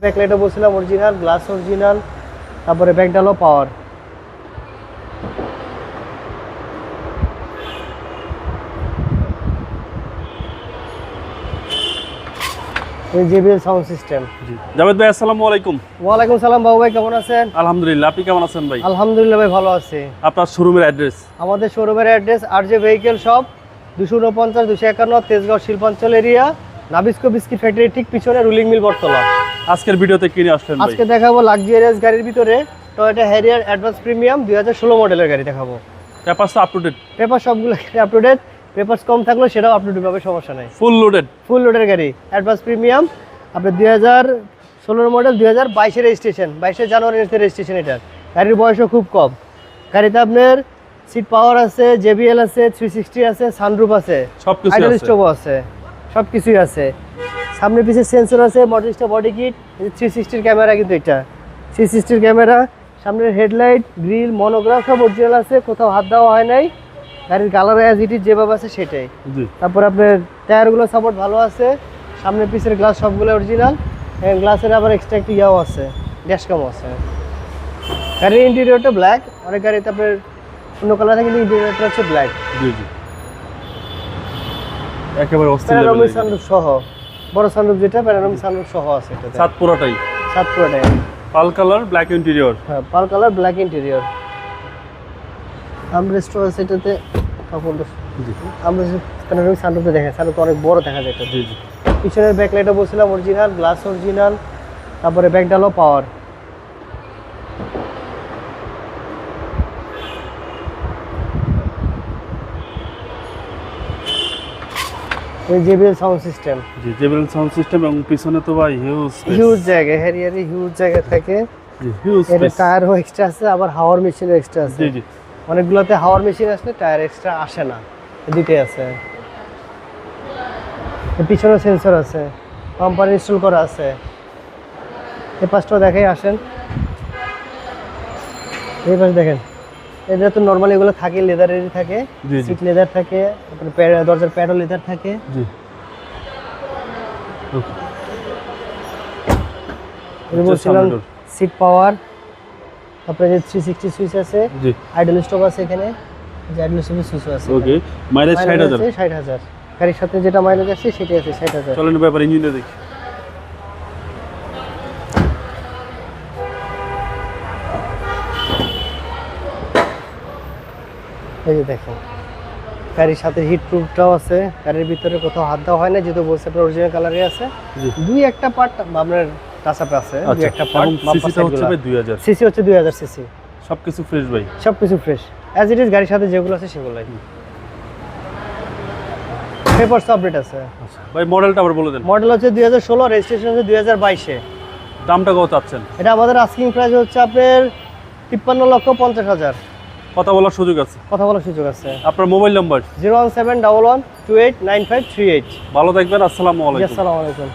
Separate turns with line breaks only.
ব্যাকলাইটও বলছিলাম original, glass original, তারপরে ব্যাকডালও power. JBL sound system.
Javed ভাই আসসালামু আলাইকুম।
ওয়ালাইকুম সালাম বাবু ভাই, কেমন আছেন?
আলহামদুলিল্লাহ, আপনি কেমন আছেন ভাই?
আলহামদুলিল্লাহ ভাই, ভালো আছি।
আপনার শোরুমের অ্যাড্রেস?
আমাদের শোরুমের address RJ vehicle shop, 249 251 Tejgaon শিল্পাঞ্চল এরিয়া, নাবিস্কো বিস্কিট ফ্যাক্টরি ঠিক পিছনে রুলিং মিল বটতলা।
আজকের ভিডিওতে কি নিয়ে আসলেন ভাই?
আজকে দেখাবো লাক্সারিয়াস গাড়ির ভিতরে টয়োটা হ্যারিয়ার অ্যাডভান্স প্রিমিয়াম 2016 মডেলের গাড়ি দেখাবো।
Papers up to date?
Paper সবগুলো আপ টু ডেট, পেপারস কম থাকলেও সেটাও আপ টু ডেট পাবে, সমস্যা নাই।
Full loaded?
ফুল লোডের গাড়ি, অ্যাডভান্স প্রিমিয়াম। আপনার 2016 মডেল, 2022 রেজিস্ট্রেশন, 22 জানুয়ারি রেজিস্ট্রেশন। এটার গাড়ির বয়সও খুব কম। গাড়িতে আপনার সিট পাওয়ার আছে, JBL আছে, 360 আছে, সানরুফ আছে,
সবকিছু
আইডল
আছে।
স্টোভ আছে, সব কিছুই আছে। সামনে পিছে সেন্সর আছে, মডেলিস্টা বডি কিট, 360 ক্যামেরা, কিন্তু এটা 360 ক্যামেরা। সামনের হেডলাইট, গ্রিল, মনোগ্রাফ সব অরিজিনাল আছে, কোথাও হাত দেওয়া হয় নাই। গাড়ির কালার অ্যাজ ইট ইজ যেভাবে আছে সেটাই। তারপর আপনার টায়ারগুলো সাপোর্ট ভালো আছে, সামনের পিছের গ্লাস সবগুলো অরিজিনাল। গ্লাসের আবার এক্সট্রা একটু ইয়াও আছে, ড্যাশকামও আছে। গাড়ির ইন্টেরিয়রটা ব্ল্যাক, অনেক গাড়িতে আপনার অন্য কালার থাকে, কিন্তু ইন্টেরিয়রটা হচ্ছে ব্ল্যাক।
একেবারে অস্থির
প্যানোরামিক
লেভেলের
সানরুফ সহ, বড় সানরুফ যেটা প্যানোরামিক সানরুফ সহ আছে এটাতে।
সাত পুরোটাই
সাত পুরোটাই।
পাল কালার, ব্ল্যাক ইন্টেরিয়র।
হ্যাঁ, পাল কালার, ব্ল্যাক ইন্টেরিয়র। আমরেস্ট আছে এটাতে। আমরা প্যানোরামিক সানরুফে দেখেন, সানরুফটা অনেক বড় দেখা যায় এটা। পিছনের ব্যাকলাইটও বলছিলাম অরিজিনাল, গ্লাস অরিজিনাল, তারপরে ব্যাকডালও power. JBL sound system.
JBL sound system, এবং পিছনে তো ভাই
হিউজ জায়গা, হ্যারিয়ারে হিউজ জায়গা থাকে।
হিউজ
এর টায়ারও এক্সট্রা আছে, আবার হাওয়ার মেশিনও এক্সট্রা আছে। অনেকগুলোতে হাওয়ার মেশিন আসলে টায়ার এক্সট্রা আসে না, দুটোই আছে। পিছনে সেন্সর আছে, বাম্পার ইনস্টল করা আছে। এই পাশটাও দেখাই, আসেন এই পাশ দেখেন। এটা তো নর্মালি এগুলো থাকে, লেদারেরই থাকে, সিট লেদার থাকে, তারপরে দরজার প্যাডও লেদার থাকে। বলছিলাম সিট পাওয়ার, তারপরে যে 360 সুইচ আছে, আইডল স্টপ আছে এখানে, যে আইডল স্টপের সুইচ আছে।
ওকে, মাইলেজ 60,000।
60,000 গাড়ির সাথে যেটা মাইলেজ আছে সেটাই আছে, 60,000।
চলেন ব্যাপারে ইঞ্জিনটা দেখি।
এই যে দেখেন, গাড়ির সাথে হিট প্রুফটাও আছে। গাড়ির ভিতরে কোথাও হাত দেওয়া হয় না, যেহেতু বলছে আপনার অরিজিনাল কালারই আছে। দুই একটা পার্ট আপনার টাচআপ আছে, দুই একটা পার্ট।
সিসিটা হচ্ছে ভাই 2000,
সিসি হচ্ছে 2000 সিসি।
সবকিছু ফ্রেশ ভাই,
সবকিছু ফ্রেশ অ্যাজ ইট ইজ, গাড়ির সাথে যেগুলো আছে সেগুলোই। পেপারস আপডেট আছে।
ভাই মডেলটা আবার বলে দেন।
মডেল হচ্ছে 2016, রেজিস্ট্রেশন হচ্ছে 2022-এ।
দামটা কত চাচ্ছেন?
এটা আমাদের আস্কিং প্রাইস হচ্ছে আপনার 53,50,000।
কথা বলার সুযোগ আছে?
কথা বলার সুযোগ আছে।
আপনার মোবাইল নাম্বার?
01711289538।
ভালো থাকবেন, আসসালামু আলাইকুম।
আসসালামু আলাইকুম।